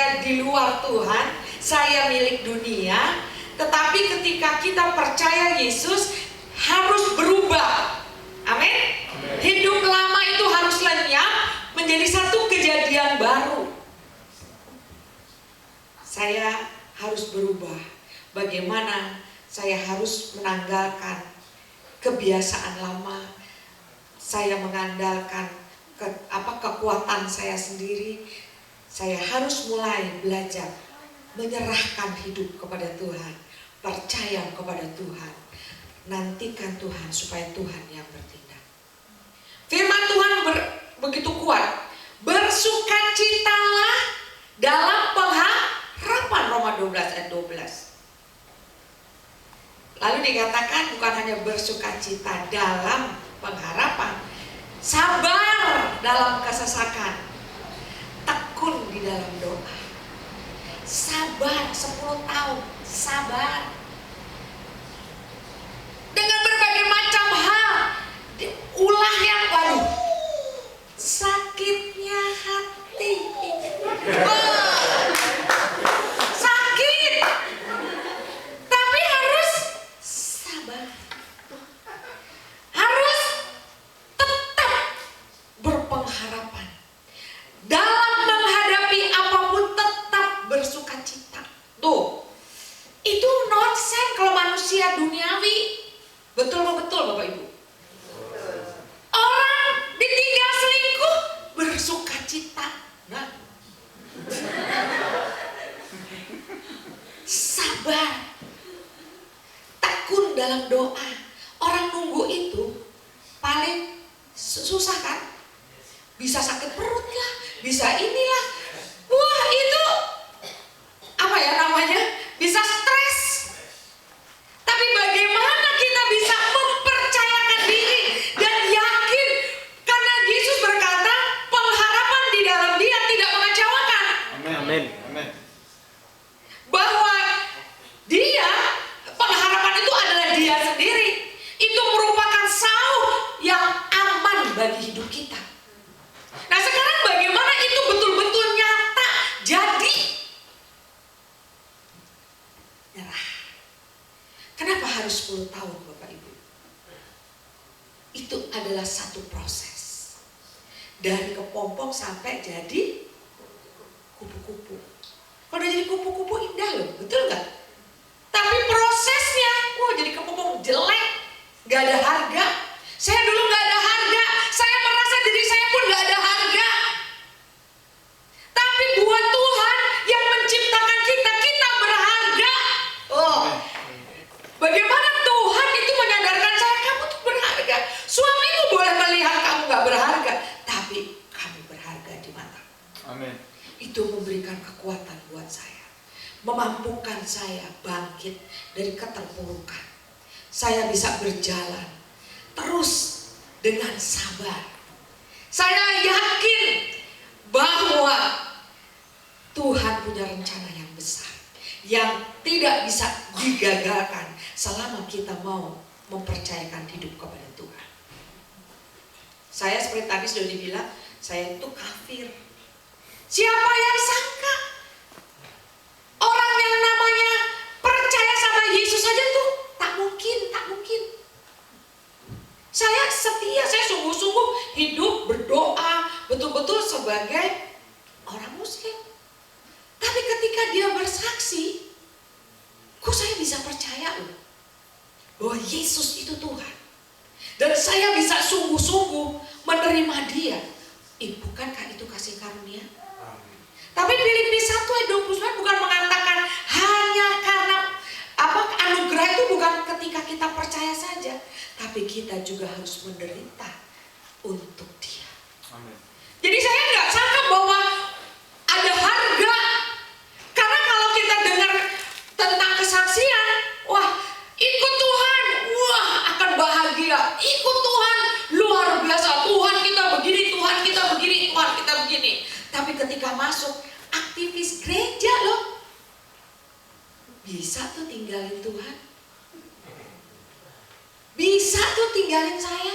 saya di luar Tuhan, saya milik dunia. Tetapi ketika kita percaya Yesus, harus berubah. Amin. Hidup lama itu harus lenyap menjadi satu kejadian baru. Saya harus berubah. Bagaimana saya harus menanggalkan kebiasaan lama. Saya mengandalkan kekuatan saya sendiri. Saya harus mulai belajar menyerahkan hidup kepada Tuhan, percaya kepada Tuhan, nantikan Tuhan supaya Tuhan yang bertindak. Firman Tuhan begitu kuat. Bersukacitalah dalam pengharapan, Roma 12 ayat 12. Lalu dikatakan bukan hanya bersukacita dalam pengharapan, sabar dalam kesesakan, tekun di dalam doa. Sabar 10 tahun, sabar dengan berbagai macam hal, ulah yang waduh, sakitnya hati, sakit, tapi harus sabar, harus tetap berpengharapan dalam menghadapi apapun, tetap bersukacita. Tuh, itu nonsen kalau manusia duniawi. Betul Bapak Ibu? Orang ditinggal selingkuh bersukacita. Nah, sabar, tekun dalam doa. Orang nunggu itu paling susah kan? Bisa sakit perut lah, bisa inilah. Wah, itu apa ya namanya? Bisa stres. Tapi bagaimana kita bisa mempercayakan diri dan yakin, karena Yesus berkata pengharapan di dalam Dia tidak mengecewakan. Amin. Amin. Bahwa Dia, pengharapan itu adalah Dia sendiri. Itu merupakan sauh yang aman bagi hidup kita. Nah, sekarang bagaimana itu betul-betul nyata jadi? Nyerah. Kenapa harus 10 tahun Bapak Ibu? Itu adalah satu proses. Dari kepompong sampai jadi kupu-kupu. Kalau udah jadi kupu-kupu indah loh, betul gak? Tapi prosesnya, wah jadi kepompong jelek, gak ada harga. Saya dulu gak ada harga, saya merasa diri saya pun gak ada harga. Tapi buat Tuhan yang menciptakan kita, kita berharga. Oh, bagaimana Tuhan itu menyadarkan saya, kamu tuh berharga. Suamimu boleh melihat kamu gak berharga, tapi kamu berharga di mata. Amin. Itu memberikan kekuatan buat saya, memampukan saya bangkit dari keterpurukan. Saya bisa berjalan terus dengan sabar. Saya yakin bahwa Tuhan punya rencana yang besar, yang tidak bisa digagalkan selama kita mau mempercayakan hidup kepada Tuhan. Saya seperti tadi sudah dibilang, saya itu kafir. Siapa yang sangka? Orang yang namanya percaya sama Yesus saja tuh tak mungkin. Saya setia, saya sungguh-sungguh hidup berdoa betul-betul sebagai orang Muslim. Tapi ketika dia bersaksi, kok saya bisa percaya loh bahwa Yesus itu Tuhan, dan saya bisa sungguh-sungguh menerima Dia. Bukankah itu kasih karunia? Tapi Filipi 1 ayat 29 bukan mengatakan hanya karena anugerah itu bukan ketika kita percaya saja, tapi kita juga harus menderita untuk Dia. Amin. Jadi saya nggak sangka bahwa ada harga, karena kalau kita dengar tentang kesaksian, wah ikut Tuhan, wah akan bahagia, ikut Tuhan luar biasa, Tuhan kita begini, Tuhan kita begini, Tuhan kita begini. Tapi ketika masuk aktivis gereja loh, bisa tuh tinggalin Tuhan, bisa tuh tinggalin saya.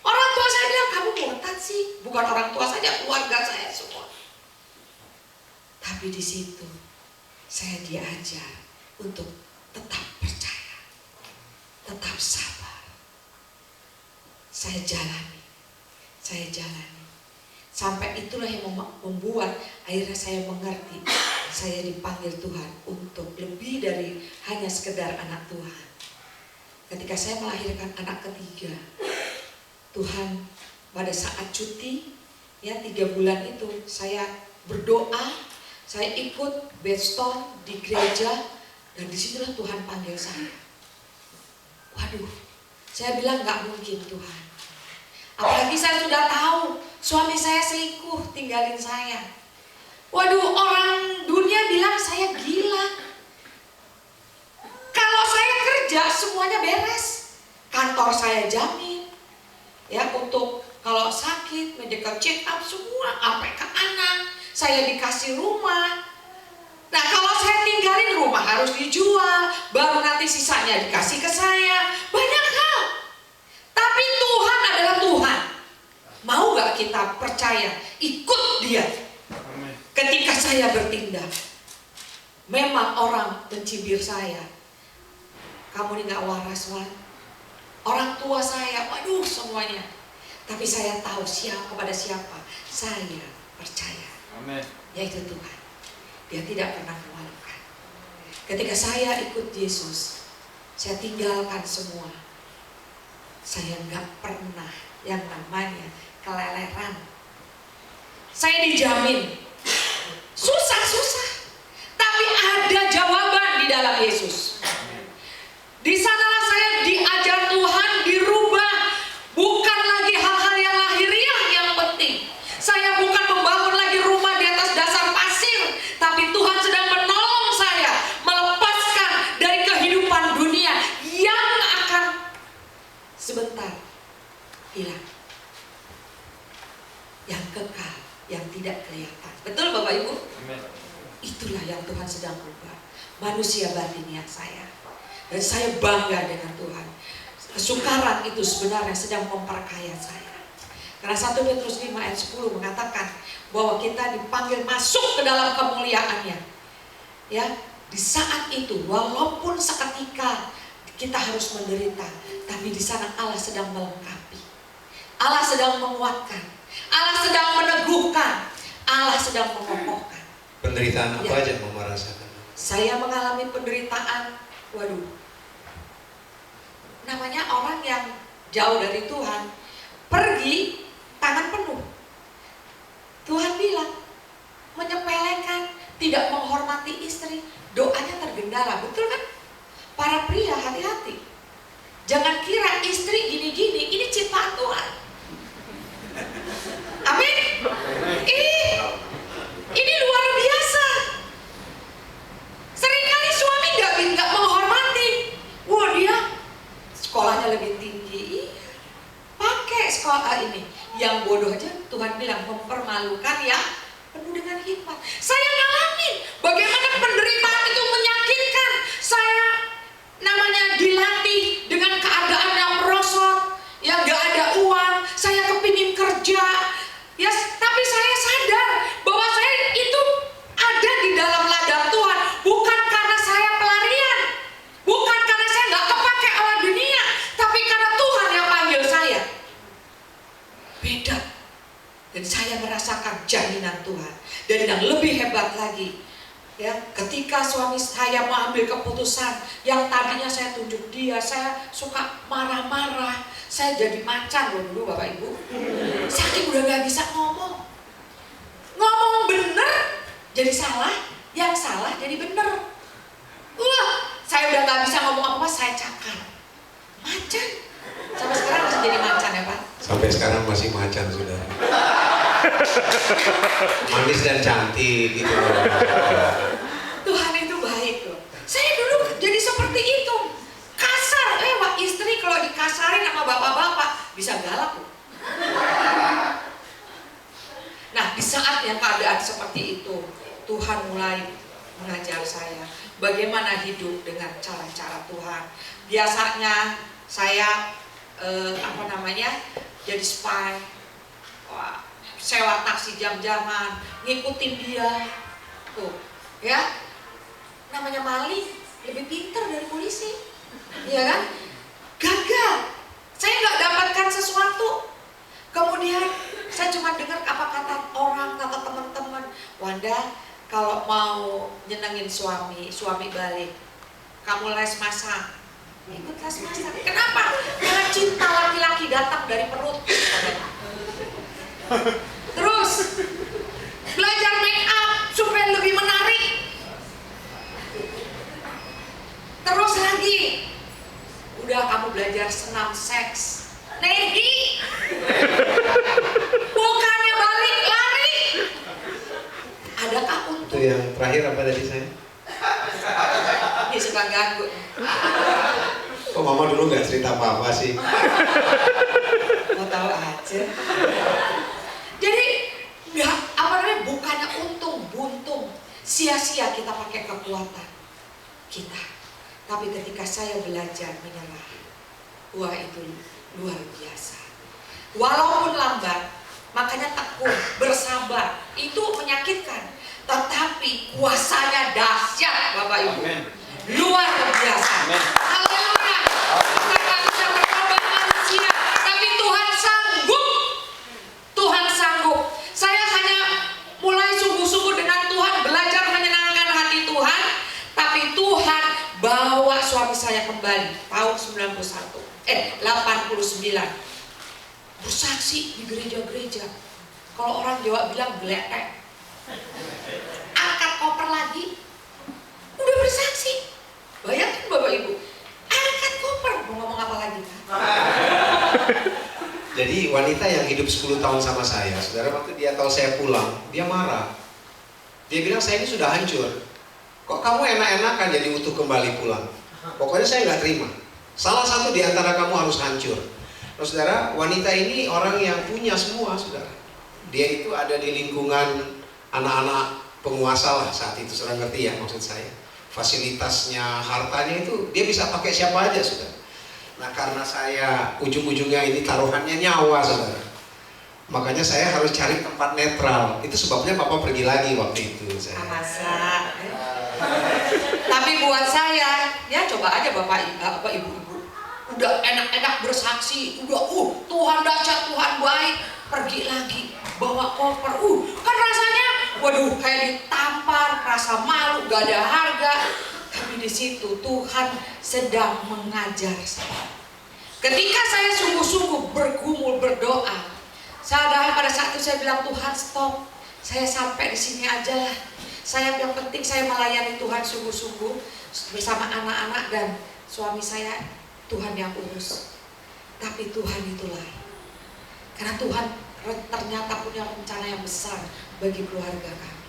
Orang tua saya bilang, kamu murtad sih. Bukan orang tua saja, keluarga saya semua. Tapi di situ saya diajar untuk tetap percaya, tetap sabar. Saya jalani. Sampai itulah yang membuat akhirnya saya mengerti saya dipanggil Tuhan untuk lebih dari hanya sekedar anak Tuhan. Ketika saya melahirkan anak ketiga, Tuhan pada saat cuti ya 3 bulan itu saya berdoa, saya ikut bedstone di gereja, dan disitulah Tuhan panggil saya. Waduh, saya bilang gak mungkin Tuhan. Apalagi saya sudah tahu suami saya selingkuh, tinggalin saya. Waduh, orang dunia bilang saya gila. Kalau saya kerja semuanya beres, kantor saya jamin, ya untuk kalau sakit, medical check up semua, sampai ke anak, saya dikasih rumah. Nah kalau saya tinggalin, rumah harus dijual, baru nanti sisanya dikasih ke saya. Banyak hal. Tapi Tuhan adalah Tuhan. Mau gak kita percaya, ikut Dia? Ketika saya bertindak, memang orang mencibir saya, kamu ini gak waras, Wan. Orang tua saya, waduh semuanya. Tapi saya tahu kepada siapa saya percaya. Amen. Yaitu Tuhan. Dia tidak pernah memalukan. Ketika saya ikut Yesus, saya tinggalkan semua. Saya nggak pernah yang namanya keleleran. Saya dijamin susah, tapi ada jawaban di dalam Yesus. Di sanalah saya diajar Tuhan, dirubah, bukan lagi hal-hal yang lahiriah yang penting. Saya bukan membangun lagi rumah di atas dasar pasir, tapi Tuhan sedang menolong saya melepaskan dari kehidupan dunia yang akan sebentar hilang, yang kekal, yang tidak kelihatan. Betul Bapak Ibu? Amen. Itulah yang Tuhan sedang ubah manusia batiniah saya, dan saya bangga dengan Tuhan. Kesukaran itu sebenarnya sedang memperkaya saya. Karena 1 Petrus 5 ayat 10 mengatakan bahwa kita dipanggil masuk ke dalam kemuliaannya. Ya, di saat itu walaupun seketika kita harus menderita, tapi di sana Allah sedang melengkapi. Allah sedang menguatkan. Allah sedang meneguhkan. Allah sedang mengokohkan. Penderitaan apa aja Mama rasakan? Saya mengalami penderitaan, waduh. Namanya orang yang jauh dari Tuhan, pergi tangan penuh. Tuhan bilang, menyepelekan, tidak menghormati istri, doanya tergendala. Betul kan? Para pria hati-hati. Jangan kira istri gini-gini, ini ciptaan Tuhan. Amin. Ini luar biasa. Seringkali suami nggak menghormati. Wah, dia sekolahnya lebih tinggi. Pakai sekolah ini. Yang bodoh aja Tuhan bilang mempermalukan ya penuh dengan hikmat. Saya ngalamin bagaimana penderitaan itu menyakitkan. Saya namanya dilatih dengan keadaan yang merosot, yang gak ada uang. Saya kepingin kerja, ya, tapi saya sadar bahwa saya itu ada di dalam ladang Tuhan, bukan karena saya pelarian, bukan karena saya gak kepake oleh dunia, tapi karena Tuhan yang panggil saya. Beda. Dan saya merasakan jaminan Tuhan. Dan yang lebih hebat lagi, ya, ketika suami saya mengambil keputusan yang tadinya saya tunjuk dia, saya suka marah-marah, saya jadi macan loh dulu Bapak Ibu. Saking udah gak bisa ngomong bener jadi salah, yang salah jadi bener. Saya udah gak bisa ngomong apa-apa, saya cakar, macan. Sampai sekarang masih jadi macan ya Pak? Sampai sekarang masih macan sudah. Manis dan cantik gitu. Tuhan itu baik loh. Saya dulu jadi seperti itu, kasar. Wah, istri kalau dikasarin sama bapak-bapak bisa galak loh. Nah, di saat yang keadaan seperti itu, Tuhan mulai mengajar saya bagaimana hidup dengan cara-cara Tuhan. Biasanya saya jadi spy. Wah, sewa taksi jam-jaman, ngikutin dia. Tuh, ya. Namanya maling lebih pintar dari polisi. Iya kan? Gagal. Saya nggak dapatkan sesuatu. Kemudian saya cuma dengar apa kata orang, kata teman-teman. Wanda, kalau mau nyenengin suami balik, kamu les masak. Ikut les masak. Kenapa? Karena cinta laki-laki datang dari perut. Terus belajar make up supaya lebih menarik. Terus lagi, udah kamu belajar senam seks. Negi, bukannya balik lari. Adakah Itu yang terakhir apa tadi saya? Ini suka ganggu. Kok mama dulu nggak cerita apa-apa sih? Mau tahu aja. Jadi nggak apa namanya, bukannya untung buntung sia-sia kita pakai kekuatan kita. Tapi ketika saya belajar menyerah, wah itu luar biasa. Walaupun lambat, makanya tekun, bersabar, itu menyakitkan. Tetapi kuasanya dahsyat, Bapak Ibu. Amen. Luar biasa. Amen. Haleluya. Kita nggak bisa berkorban manusia, tapi Tuhan sanggup. Tuhan sanggup. Saya hanya mulai sungguh-sungguh dengan Tuhan, belajar menyenangkan hati Tuhan. Tapi Tuhan bawa suami saya kembali tahun 89. Bersaksi di gereja-gereja. Kalau orang Jawa bilang geletek. Angkat koper lagi, udah bersaksi. Bayangkan Bapak Ibu, angkat koper, mau ngomong apa lagi? Jadi wanita yang hidup 10 tahun sama saya, saudara, waktu dia tahu saya pulang, dia marah. Dia bilang, saya ini sudah hancur. Kok kamu enak-enakan jadi utuh kembali pulang? Pokoknya saya nggak terima. Salah satu di antara kamu harus hancur. Nah, saudara, wanita ini orang yang punya semua, saudara. Dia itu ada di lingkungan anak-anak penguasa lah saat itu, saudara ngerti ya maksud saya. Fasilitasnya, hartanya itu dia bisa pakai siapa aja, saudara. Nah, karena saya ujung-ujungnya ini taruhannya nyawa, saudara. Makanya saya harus cari tempat netral. Itu sebabnya papa pergi lagi waktu itu. Masa. Tapi buat saya, ya coba aja Bapak Ibu-ibu. Udah enak-enak bersaksi, udah Tuhan dahsyat, Tuhan baik, pergi lagi bawa koper. Kan rasanya waduh kayak ditampar, rasa malu, gak ada harga. Tapi di situ Tuhan sedang mengajar saya. Ketika saya sungguh-sungguh bergumul berdoa, pada saat itu saya bilang, Tuhan stop, saya sampai di sini aja lah. Saya yang penting saya melayani Tuhan sungguh-sungguh bersama anak-anak dan suami saya, Tuhan yang urus. Tapi Tuhan itulah, karena Tuhan ternyata punya rencana yang besar bagi keluarga kami.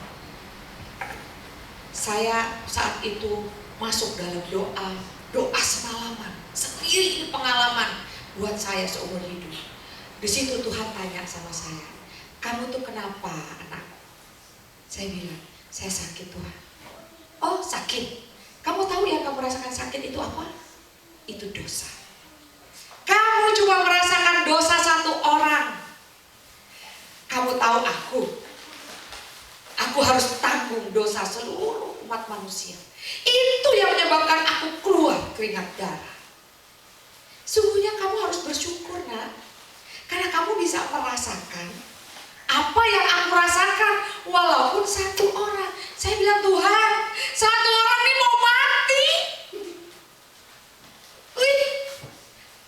Saya saat itu masuk dalam doa semalaman, sendiri. Ini pengalaman buat saya seumur hidup. Di situ Tuhan tanya sama saya, kamu tuh kenapa anak? Saya bilang, saya sakit Tuhan. Oh sakit, kamu tahu yang kamu rasakan sakit itu apa? Itu dosa. Kamu cuma merasakan dosa satu orang. Kamu tahu aku harus tanggung dosa seluruh umat manusia. Itu yang menyebabkan aku keluar keringat darah. Sungguhnya kamu harus bersyukur, nak. Karena kamu bisa merasakan apa yang aku rasakan, walaupun satu orang. Saya bilang, Tuhan, satu orang ini mau mati.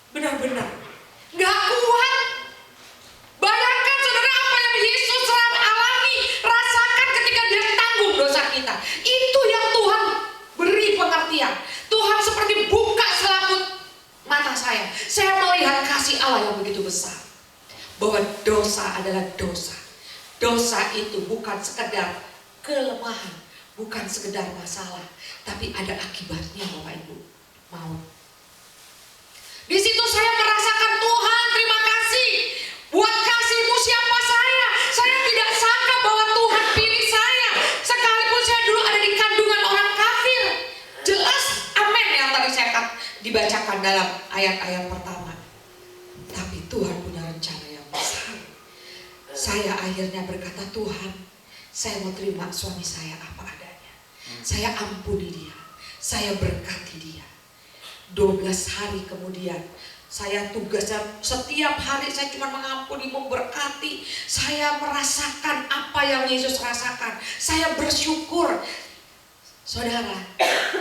Benar-benar gak kuat. Bayangkan saudara apa yang Yesus alami, rasakan ketika dia tanggung dosa kita. Itu yang Tuhan beri pengertian. Tuhan seperti buka selaput mata saya. Saya melihat kasih Allah yang begitu besar. Bahwa dosa adalah dosa. Dosa itu bukan sekedar kelemahan, bukan sekedar masalah, tapi ada akibatnya, Bapak Ibu. Maut. Di situ saya merasakan, Tuhan, terima kasih buat kasih-Mu siapa saya. Saya tidak sangka bahwa Tuhan pilih saya, sekalipun saya dulu ada di kandungan orang kafir. Jelas amin yang tadi saya dibacakan dalam ayat-ayat pertama. Tapi Tuhan punya rencana yang besar. Saya akhirnya berkata, Tuhan, Saya mau terima suami saya apa adanya. Saya ampuni dia, saya berkati dia. 12 hari kemudian, saya tugasnya setiap hari saya cuma mengampuni, memberkati. Saya merasakan apa yang Yesus rasakan. Saya bersyukur. Saudara,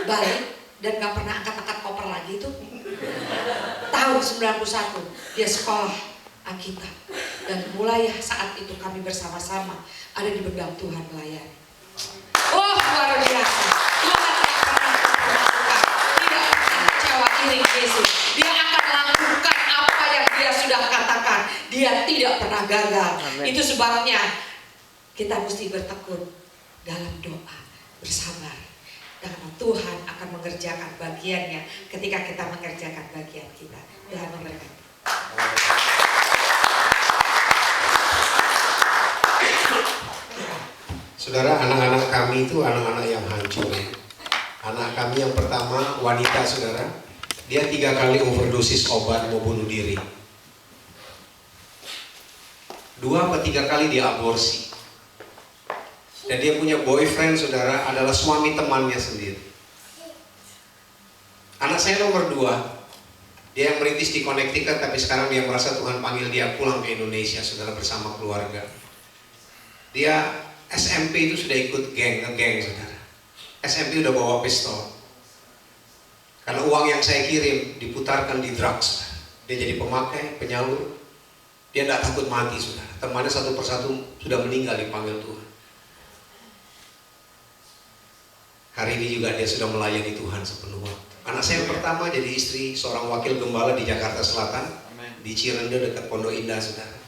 balik dan gak pernah angkat-angkat koper lagi itu. Tahun 91 dia sekolah Alkitab. Dan mulai saat itu kami bersama-sama ada di benak Tuhan melayani. Oh, luar biasa. Tuhan tidak akan kecewa iring Yesus. Dia akan lakukan apa yang dia sudah katakan. Dia tidak pernah gagal. Amen. Itu sebabnya kita mesti bertekun dalam doa, bersabar. Karena Tuhan akan mengerjakan bagiannya ketika kita mengerjakan bagian kita. Tuhan memberkati. Saudara, anak-anak kami itu anak-anak yang hancur. Anak kami yang pertama wanita, saudara, dia 3 kali overdosis obat mau bunuh diri. 2 atau 3 kali dia aborsi. Dan dia punya boyfriend, saudara, adalah suami temannya sendiri. Anak saya nomor 2, dia yang merintis di Connecticut, tapi sekarang dia merasa Tuhan panggil dia pulang ke Indonesia, saudara, bersama keluarga. Dia SMP itu sudah ikut geng, saudara. SMP udah bawa pistol. Karena uang yang saya kirim diputarkan di drugs. Dia jadi pemakai, penyalur. Dia tidak takut mati, saudara. Temannya satu persatu sudah meninggal dipanggil Tuhan. Hari ini juga dia sudah melayani Tuhan sepenuh waktu. Anak saya yang pertama jadi istri seorang wakil gembala di Jakarta Selatan. Di Cirende dekat Pondok Indah, saudara.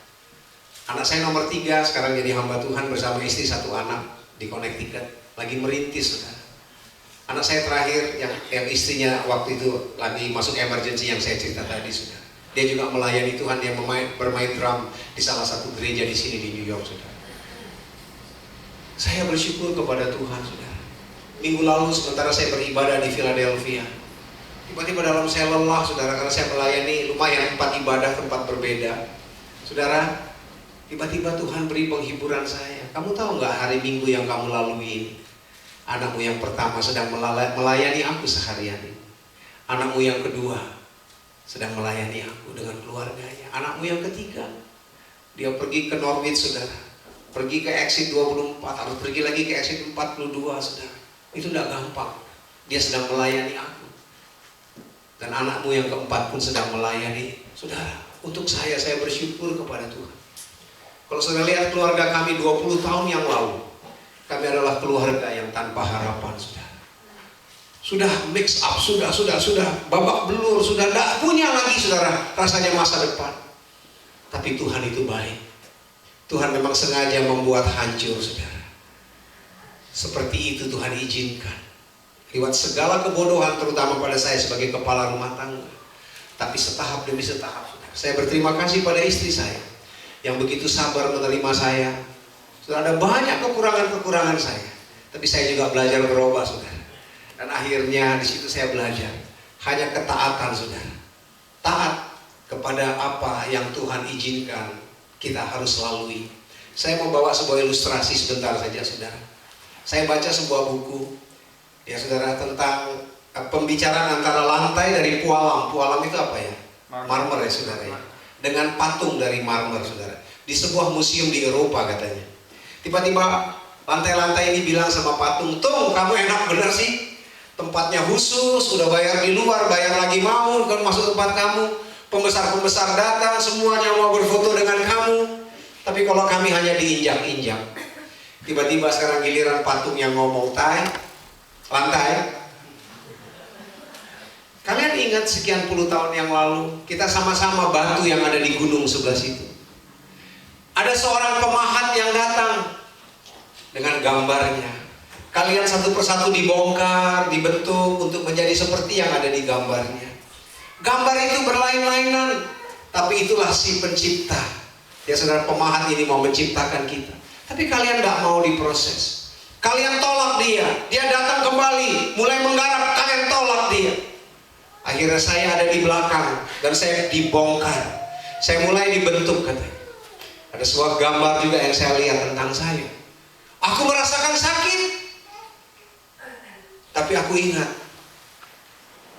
Anak saya nomor 3 sekarang jadi hamba Tuhan bersama istri 1 anak di Connecticut, lagi merintis, saudara. Anak saya terakhir yang istrinya waktu itu lagi masuk emergency yang saya cerita tadi, saudara. Dia juga melayani Tuhan, dia bermain drum di salah satu gereja di sini di New York, saudara. Saya bersyukur kepada Tuhan, saudara. Minggu lalu sementara saya beribadah di Philadelphia, tiba-tiba dalam saya lelah, saudara, karena saya melayani lumayan 4 ibadah tempat berbeda, saudara. Tiba-tiba Tuhan beri penghiburan saya. Kamu tahu nggak hari Minggu yang kamu lalui ini? Anakmu yang pertama sedang melayani aku seharian ini. Anakmu yang kedua sedang melayani aku dengan keluarganya. Anakmu yang ketiga, dia pergi ke Norwich, saudara. Pergi ke exit 24, harus pergi lagi ke exit 42, saudara. Itu tidak gampang. Dia sedang melayani aku. Dan anakmu yang keempat pun sedang melayani. Saudara, untuk saya bersyukur kepada Tuhan. Kalau saudara lihat keluarga kami 20 tahun yang lalu, kami adalah keluarga yang tanpa harapan, saudara. Sudah mix up, sudah babak belur, sudah tidak punya lagi, saudara, rasanya masa depan. Tapi Tuhan itu baik. Tuhan memang sengaja membuat hancur, saudara. Seperti itu Tuhan izinkan. Lewat segala kebodohan, terutama pada saya sebagai kepala rumah tangga. Tapi setahap demi setahap, saudara. Saya berterima kasih pada istri saya yang begitu sabar menerima saya. Sudah ada banyak kekurangan saya, tapi saya juga belajar berubah, saudara. Dan akhirnya di situ saya belajar hanya ketaatan, saudara. Taat kepada apa yang Tuhan izinkan kita harus lalui. Saya mau bawa sebuah ilustrasi sebentar saja, saudara. Saya baca sebuah buku, ya saudara, tentang pembicaraan antara lantai dari pualam. Pualam itu apa ya? Marmer, ya saudara. Ya. Dengan patung dari marmer, saudara, di sebuah museum di Eropa katanya. Tiba-tiba lantai-lantai ini bilang sama patung, "Tung, kamu enak bener sih, tempatnya khusus, udah bayar di luar, bayar lagi mau kan masuk tempat kamu, pembesar-pembesar datang, semuanya mau berfoto dengan kamu, tapi kalau kami hanya diinjak-injak." Tiba-tiba sekarang giliran patung yang ngomong, lantai. Kalian ingat sekian puluh tahun yang lalu kita sama-sama bantu yang ada di gunung sebelah situ. Ada seorang pemahat yang datang dengan gambarnya. Kalian satu persatu dibongkar, dibentuk untuk menjadi seperti yang ada di gambarnya. Gambar itu berlain-lainan, tapi itulah si pencipta. Ya saudara, pemahat ini mau menciptakan kita. Tapi kalian tidak mau diproses. Kalian tolak dia. Dia datang kembali, mulai menggarap, kalian tolak dia. Akhirnya saya ada di belakang dan saya dibongkar. Saya mulai dibentuk, katanya. Ada sebuah gambar juga yang saya lihat tentang saya. Aku merasakan sakit, tapi aku ingat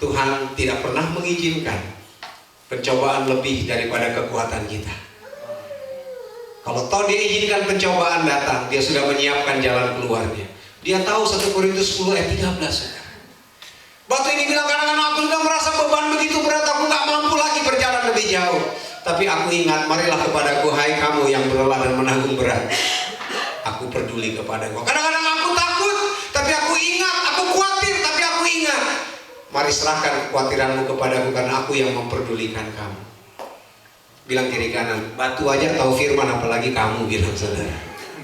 Tuhan tidak pernah mengizinkan pencobaan lebih daripada kekuatan kita. Kalau toh dia izinkan pencobaan datang, dia sudah menyiapkan jalan keluarnya. Dia tahu 1 Korintus 10 ayat 13. Waktu ini bilang, kadang-kadang aku sudah merasa beban begitu berat, aku gak mampu lagi berjalan lebih jauh. Tapi aku ingat, marilah kepadaku hai kamu yang berlelah dan menanggung berat. Aku peduli kepada engkau. Kadang-kadang aku takut, tapi aku ingat. Aku khawatir, tapi aku ingat. Mari serahkan kekhawatiranmu kepadaku, karena aku yang memperdulikan kamu. Bilang kiri kanan, batu aja tahu firman, apalagi kamu, bilang saudara.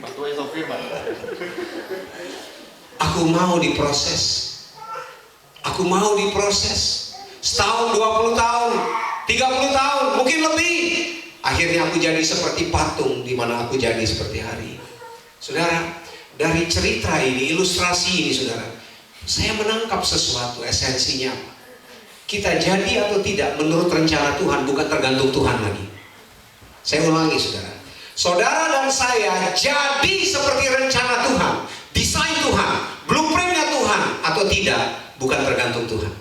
Batu aja tahu firman. Aku mau diproses. Aku mau diproses. Setahun, 20 tahun, 30 tahun, mungkin lebih. Akhirnya aku jadi seperti patung, di mana aku jadi seperti hari ini. Saudara, dari cerita ini, ilustrasi ini saudara, saya menangkap sesuatu, esensinya. Kita jadi atau tidak menurut rencana Tuhan, bukan tergantung Tuhan lagi. Saya ulangi saudara. Saudara dan saya jadi seperti rencana Tuhan, desain Tuhan, blueprintnya Tuhan atau tidak, bukan tergantung Tuhan.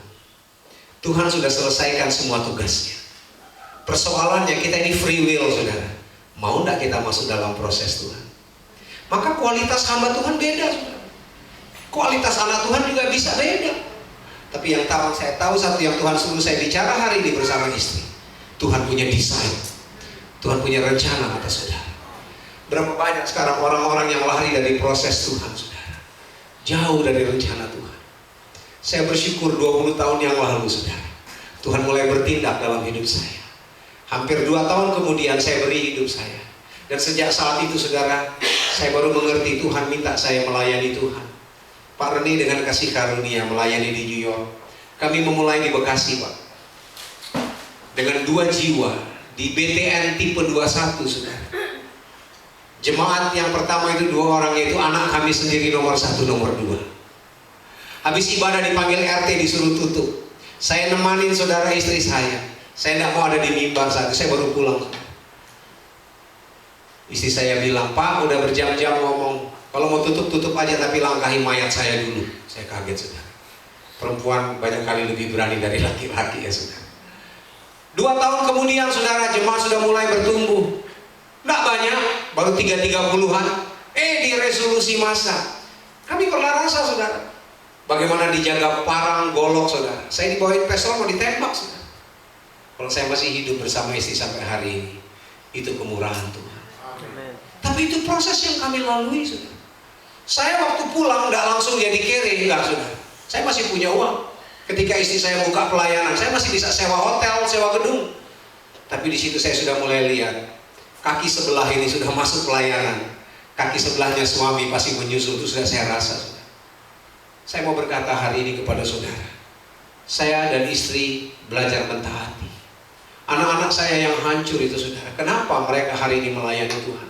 Tuhan sudah selesaikan semua tugasnya. Persoalannya kita ini free will saudara. Mau tidak kita masuk dalam proses Tuhan? Maka kualitas hamba Tuhan beda saudara. Kualitas anak Tuhan juga bisa beda. Tapi yang saya tahu satu yang Tuhan suruh saya bicara hari ini bersama istri. Tuhan punya desain. Tuhan punya rencana atas saudara. Berapa banyak sekarang orang-orang yang lari dari proses Tuhan saudara. Jauh dari rencana Tuhan. Saya bersyukur 20 tahun yang lalu saudara, Tuhan mulai bertindak dalam hidup saya. Hampir 2 tahun kemudian saya beri hidup saya. Dan sejak saat itu saudara, saya baru mengerti Tuhan minta saya melayani Tuhan. Pak Reni dengan kasih karunia melayani di New York. Kami memulai di Bekasi Pak. Dengan 2 jiwa di BTN tipe 21 saudara. Jemaat yang pertama itu 2 orang, yaitu anak kami sendiri nomor 1, nomor 2. Habis ibadah dipanggil RT disuruh tutup. Saya nemanin saudara istri saya. Saya tidak mau ada di mimbar saat itu, saya baru pulang. Istri saya bilang, Pak udah berjam-jam ngomong, kalau mau tutup aja tapi langkahi mayat saya dulu. Saya kaget saudara. Perempuan banyak kali lebih berani dari laki-laki ya saudara. 2 tahun kemudian saudara, jemaat sudah mulai bertumbuh. Tidak banyak, baru 30-an. Di resolusi masa kami pernah rasa saudara, bagaimana dijaga parang, golok saudara. Saya dibawain pistol mau ditembak saudara. Kalau saya masih hidup bersama istri sampai hari ini, itu kemurahan Tuhan. Amen. Tapi itu proses yang kami lalui saudara. Saya waktu pulang nggak langsung jadi kere, enggak saudara. Saya masih punya uang. Ketika istri saya buka pelayanan, saya masih bisa sewa hotel, sewa gedung. Tapi di situ saya sudah mulai lihat, kaki sebelah ini sudah masuk pelayanan. Kaki sebelahnya suami pasti menyusul, itu sudah saya rasa saudara. Saya mau berkata hari ini kepada saudara, saya dan istri belajar mentaati. Anak-anak saya yang hancur itu saudara, kenapa mereka hari ini melayani Tuhan?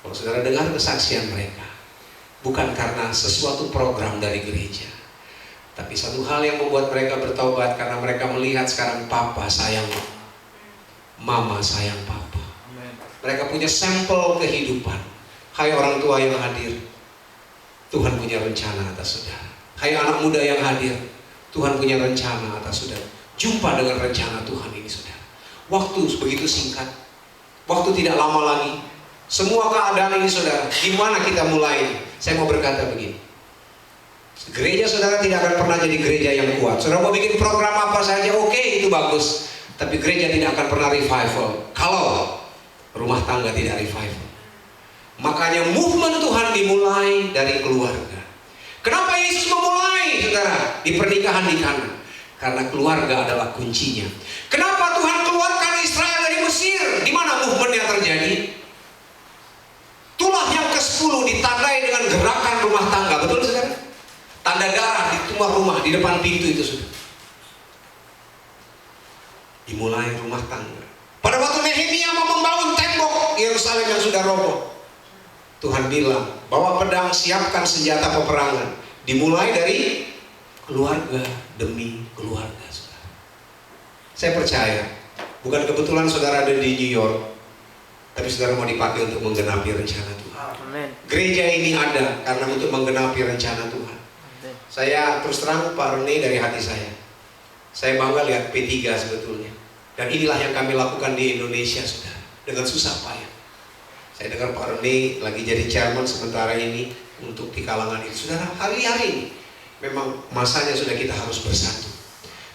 Kalau saudara dengar kesaksian mereka, bukan karena sesuatu program dari gereja, tapi satu hal yang membuat mereka bertaubat, karena mereka melihat sekarang papa sayang mama sayang papa. Mereka punya sampel kehidupan. Hai orang tua yang hadir, Tuhan punya rencana atas saudara. Hai anak muda yang hadir, Tuhan punya rencana atas saudara. Jumpa dengan rencana Tuhan ini saudara. Waktu begitu singkat, waktu tidak lama lagi. Semua keadaan ini saudara, gimana kita mulai? Saya mau berkata begini, gereja saudara tidak akan pernah jadi gereja yang kuat. Saudara mau bikin program apa saja, oke, itu bagus. Tapi gereja tidak akan pernah revival kalau rumah tangga tidak revival. Makanya movement Tuhan dimulai dari keluarga. Kenapa Yesus memulai saudara di pernikahan di Kana? Karena keluarga adalah kuncinya. Kenapa Tuhan keluarkan Israel dari Mesir? Di mana movementnya terjadi? Tulah yang ke-10 ditandai dengan gerakan rumah tangga, betul saudara? Tanda darah di rumah di depan pintu itu saudara. Dimulai rumah tangga. Pada waktu Nehemia mau membangun tembok Yerusalem yang sudah roboh, Tuhan bilang, bawa pedang, siapkan senjata peperangan. Dimulai dari keluarga demi keluarga saudara. Saya percaya, bukan kebetulan saudara ada di New York, tapi saudara mau dipakai untuk menggenapi rencana Tuhan. Gereja ini ada karena untuk menggenapi rencana Tuhan. Saya terus terang Pak Rene dari hati saya bangga lihat P3 sebetulnya. Dan inilah yang kami lakukan di Indonesia, saudara, dengan susah payah. Saya dengar Pak Rene lagi jadi chairman sementara ini untuk di kalangan ini. Saudara, hari-hari ini memang masanya sudah kita harus bersatu.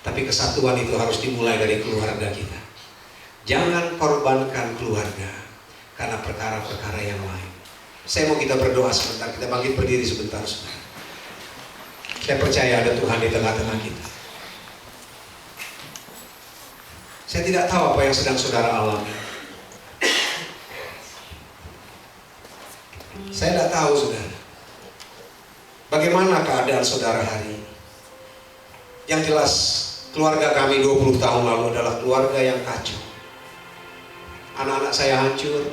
Tapi kesatuan itu harus dimulai dari keluarga kita. Jangan korbankan keluarga karena perkara-perkara yang lain. Saya mau kita berdoa sebentar, kita bangkit berdiri sebentar, saudara. Saya percaya ada Tuhan di tengah-tengah kita. Saya tidak tahu apa yang sedang saudara alami. Saya tidak tahu, saudara, bagaimana keadaan saudara hari ini. Yang jelas, keluarga kami 20 tahun lalu adalah keluarga yang kacau. Anak-anak saya hancur.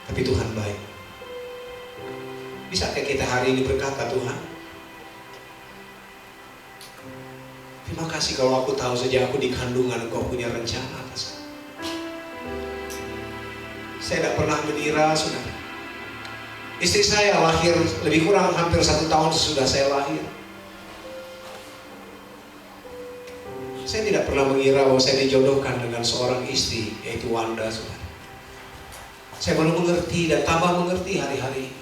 Tapi Tuhan baik. Bisakah kita hari ini berkata, Tuhan, terima kasih kalau aku tahu sejak aku di kandungan Engkau punya rencana atas aku. Saya tidak pernah mengira, saudara. Istri saya lahir lebih kurang hampir 1 tahun sesudah saya lahir. Saya tidak pernah mengira bahwa saya dijodohkan dengan seorang istri, yaitu Wanda, saudara. Saya baru mengerti dan tambah mengerti hari-hari ini.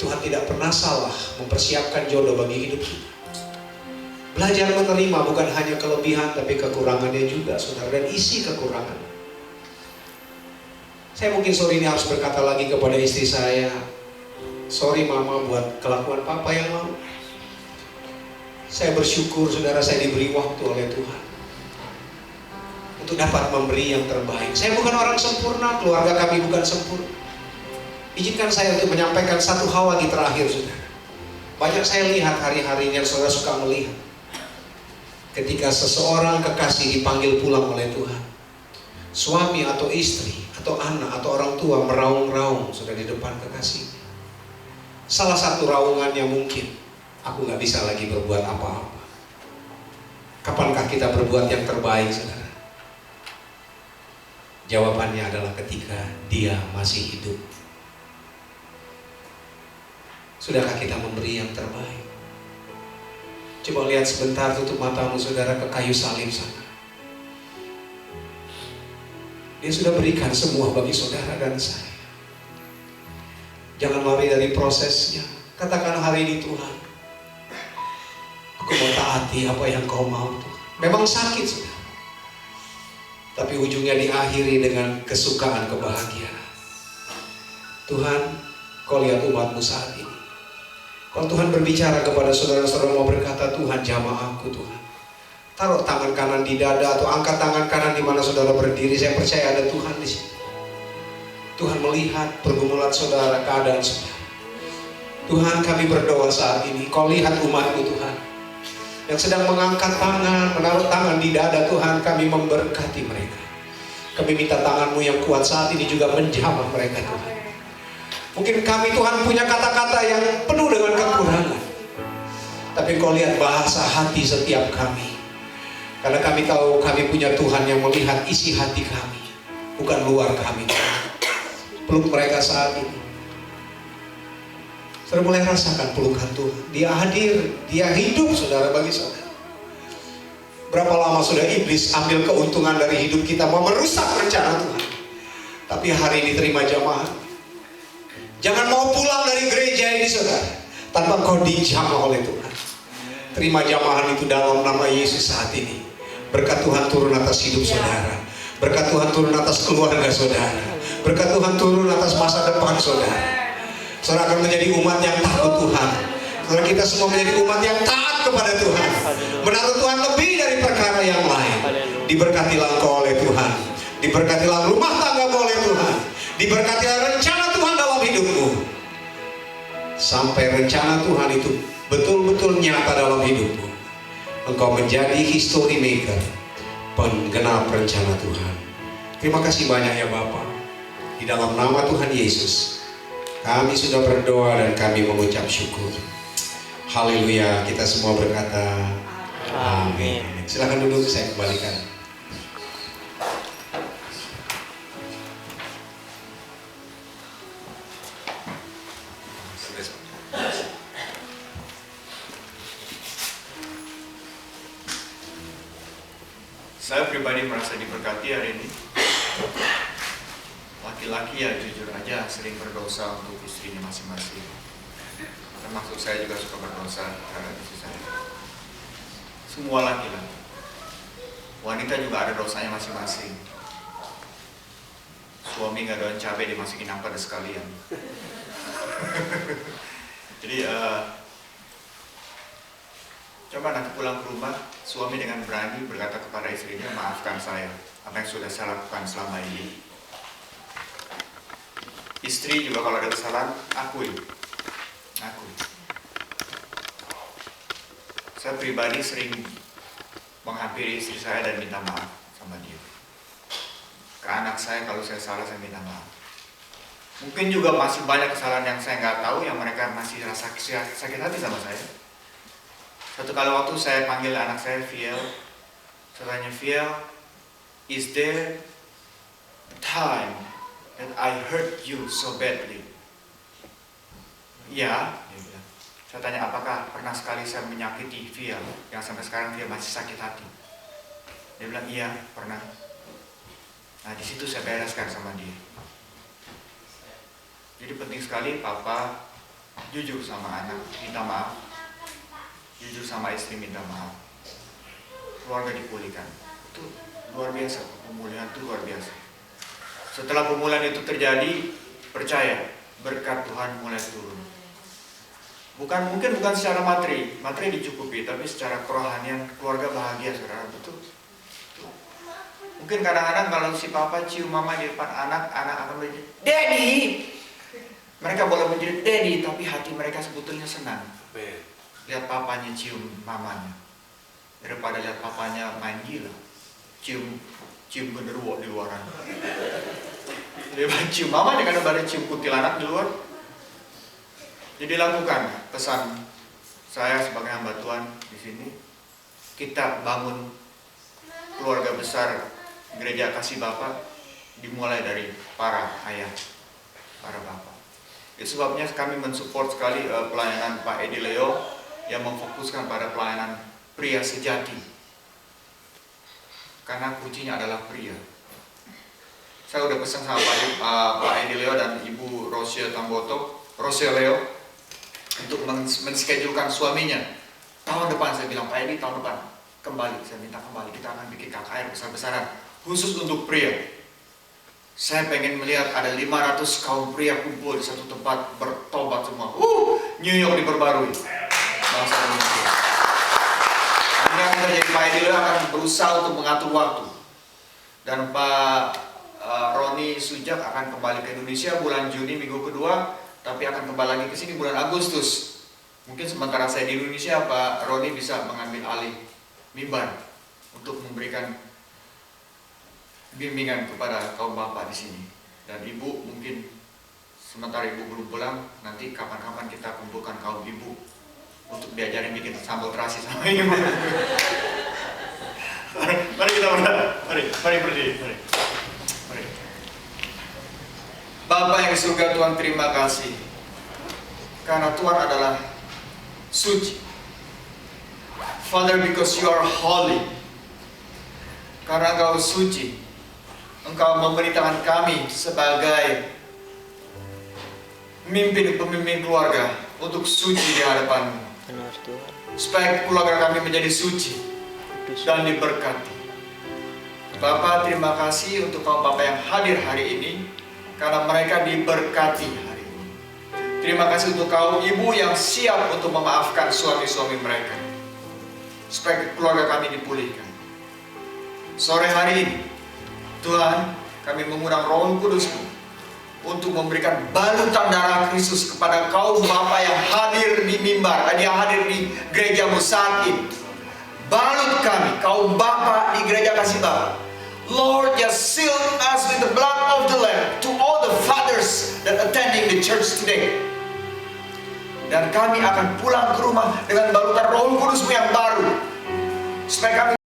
Tuhan tidak pernah salah mempersiapkan jodoh bagi hidup kita. Belajar menerima bukan hanya kelebihan tapi kekurangannya juga, saudara, dan isi kekurangan. Saya mungkin sore ini harus berkata lagi kepada istri saya, sorry mama buat kelakuan papa yang lalu. Saya bersyukur, saudara, saya diberi waktu oleh Tuhan untuk dapat memberi yang terbaik. Saya bukan orang sempurna, keluarga kami bukan sempurna. Izinkan saya untuk menyampaikan satu hal lagi terakhir, saudara. Banyak saya lihat hari-hari yang saudara suka melihat. Ketika seseorang kekasih dipanggil pulang oleh Tuhan, suami atau istri atau anak atau orang tua meraung-raung sudah di depan kekasih. Salah satu raungannya mungkin, aku gak bisa lagi berbuat apa-apa. Kapankah kita berbuat yang terbaik, saudara? Jawabannya adalah ketika dia masih hidup. Sudahkah kita memberi yang terbaik? Coba lihat sebentar, tutup matamu, saudara, ke kayu salib sana. Dia sudah berikan semua bagi saudara dan saya. Jangan lari dari prosesnya. Katakan hari ini, Tuhan, aku mau taati apa yang Kau mau, Tuhan. Memang sakit, saudara, tapi ujungnya diakhiri dengan kesukaan, kebahagiaan. Tuhan, Kau lihat umat-Mu saat ini. Kalau Tuhan berbicara kepada saudara-saudara mau berkata, Tuhan jamah aku, Tuhan. Taruh tangan kanan di dada atau angkat tangan kanan di mana saudara berdiri. Saya percaya ada Tuhan di sini. Tuhan melihat pergumulan saudara, keadaan saudara. Tuhan, kami berdoa saat ini. Kau lihat umat-Mu, Tuhan, yang sedang mengangkat tangan, menaruh tangan di dada. Tuhan, kami memberkati mereka. Kami minta tangan-Mu yang kuat saat ini juga menjamah mereka, Tuhan. Mungkin kami, Tuhan, punya kata-kata yang penuh dengan kekurangan, tapi Kau lihat bahasa hati setiap kami. Karena kami tahu kami punya Tuhan yang melihat isi hati kami, bukan luar kami. Peluk mereka saat ini. Saudara mulai rasakan pelukan Tuhan. Dia hadir, Dia hidup, saudara, bagi saudara. Berapa lama sudah iblis ambil keuntungan dari hidup kita, mau merusak rencana Tuhan. Tapi hari ini terima jamaah. Jangan mau pulang dari gereja ini, saudara, tanpa kau dijamah oleh Tuhan. Terima jamahan itu dalam nama Yesus saat ini. Berkat Tuhan turun atas hidup saudara. Berkat Tuhan turun atas keluarga saudara. Berkat Tuhan turun atas masa depan saudara. Saudara akan menjadi umat yang takut Tuhan. Saudara, kita semua menjadi umat yang taat kepada Tuhan. Menaruh Tuhan lebih dari perkara yang lain. Diberkatilah engkau oleh Tuhan. Diberkatilah rumah tanggamu oleh Tuhan. Diberkatilah rencana Tuhan dalam hidupmu. Sampai rencana Tuhan itu betul-betul nyata dalam hidupmu. Engkau menjadi history maker, penggenap rencana Tuhan. Terima kasih banyak ya Bapa. Di dalam nama Tuhan Yesus, kami sudah berdoa dan kami mengucap syukur. Haleluya. Kita semua berkata amin. Silakan duduk, saya kembalikan. Saya pribadi merasa diberkati hari ini. Laki-laki ya jujur aja sering berdosa untuk istrinya masing-masing. Termasuk saya juga suka berdosa terhadap istri saya. Semua laki-laki. Wanita juga ada dosanya masing-masing. Suami nggak doyan cabai dimasukin apa ada sekalian. Jadi coba nanti pulang ke rumah, suami dengan berani berkata kepada istrinya, maafkan saya apa yang sudah saya lakukan selama ini. Istri juga kalau ada kesalahan, akui. Saya pribadi sering menghampiri istri saya dan minta maaf sama dia. Ke anak saya kalau saya salah, saya minta maaf. Mungkin juga masih banyak kesalahan yang saya nggak tahu, yang mereka masih rasa sakit hati sama saya. Satu kali waktu saya panggil anak saya, Viel. Saya tanya, Viel, is there a time that I hurt you so badly? Ya, dia bilang. Saya tanya, apakah pernah sekali saya menyakiti Viel yang sampai sekarang dia masih sakit hati? Dia bilang, iya, pernah. Nah, di situ saya bereskan sama dia. Jadi penting sekali papa jujur sama anak, minta maaf. Jujur sama istri, minta maaf. Keluarga dipulihkan. Itu luar biasa, pemulihan itu luar biasa. Setelah pemulihan itu terjadi, percaya, berkat Tuhan mulai turun. Mungkin bukan secara materi dicukupi, tapi secara kerohanian keluarga bahagia, saudara. Betul. Mungkin kadang-kadang kalau si papa cium mama di depan anak akan menjadi Daddy. Mereka boleh menjadi Daddy, tapi hati mereka sebetulnya senang. Lihat papanya cium mamanya, daripada lihat papanya main gila, cium genderuwo di luaran. Dia cium mamanya karena pada cium kuntilanak di luar. Jadi lakukan pesan saya sebagai hamba Tuhan di sini. Kita bangun keluarga besar Gereja Kasih Bapa dimulai dari para ayah, para bapak. Itu sebabnya kami mensupport sekali pelayanan Pak Edi Leo yang memfokuskan pada pelayanan pria sejati. Karena kuncinya adalah pria. Saya udah pesan sama Pak Edi Leo dan Ibu Rosia Tamboto, Rosia Leo, untuk menschedulekan suaminya. Tahun depan saya bilang, Pak Edi tahun depan kembali, saya minta kembali, kita akan bikin KKR besar-besaran khusus untuk pria. Saya pengen melihat ada 500 kaum pria kumpul di satu tempat bertobat semua. New York diperbarui. Bangsa Indonesia. Karena kita jadi Pak Edi akan berusaha untuk mengatur waktu. Dan Pak Roni Sujak akan kembali ke Indonesia bulan Juni minggu kedua, tapi akan kembali lagi ke sini bulan Agustus. Mungkin sementara saya di Indonesia, Pak Roni bisa mengambil alih mimbar untuk memberikan bimbingan kepada kaum bapak di sini. Dan ibu mungkin sementara ibu belum pulang, nanti kapan-kapan kita kumpulkan kaum ibu untuk diajarin bikin sambal terasi sama ibu. Mari kita berdoa. Mari berdiri. Mari. Bapa yang di surga, Tuhan terima kasih karena Tuhan adalah suci. Father, because you are holy, karena Engkau suci, Engkau memerintahkan kami sebagai pemimpin keluarga untuk suci di hadapan-Mu, supaya keluarga kami menjadi suci dan diberkati. Bapa, terima kasih untuk kaum Bapak yang hadir hari ini, karena mereka diberkati hari ini. Terima kasih untuk kaum ibu yang siap untuk memaafkan suami-suami mereka, supaya keluarga kami dipulihkan. Sore hari ini, Tuhan, kami mengundang Roh Kudus-Mu untuk memberikan balutan darah Kristus kepada kaum Bapa yang hadir di mimbar, yang hadir di gereja-Mu saat ini. Balut kami, kaum Bapa di gereja Kasih Bapa. Lord, just seal us with the blood of the Lamb to all the fathers that attending the church today. Dan kami akan pulang ke rumah dengan balutan Roh Kudus-Mu yang